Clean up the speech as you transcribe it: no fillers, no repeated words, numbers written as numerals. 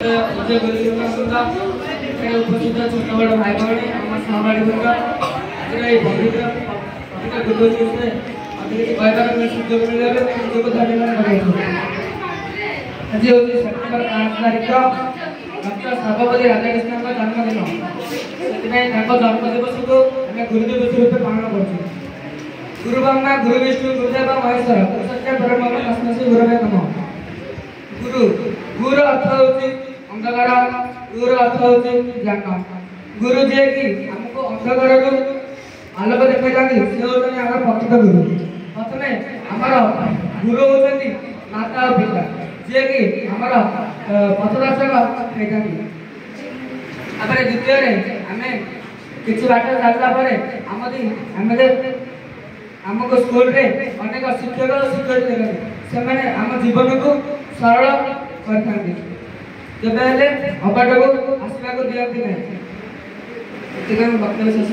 उपस्थित छोट बड़ भाई भाई आम सहपाठी वर्ग आज कहबार सुजोग मिले सुजोग धन्यवाद आज हूँ सेप्टेम्बर 5 तारीख डॉक्टर सर्वपल्ली राधाकृष्णन जन्मदिन से जन्मदिवस को आम गुरुदिवस रूप पालन कर गुरु ब्रह्मा गुरु विष्णु गुरुदेव महेश्वर गुरु सत्य परब्रह्म तस्मै श्री गुरवे नमः। गुरु गुरु अर्थ होची अंधकार गुरु अर्थ होची ज्ञान गुरु जे कि हमको अंधकार को आलोक देखा जाती से होचनी हमर प्रकृत गुरु प्रथमे हमर गुरु होचनी माता और पिता जे कि हमर पथदर्शक हेतानी आपर द्वितीय रे हमें किछि बाट जाता परे आमे आमको स्कूल रे अनेक शिक्षक और शिक्षयित्री देखते से आम जीवन को सरल करते अबाट को आसवाक दिखती ना वक्तव्य शेष।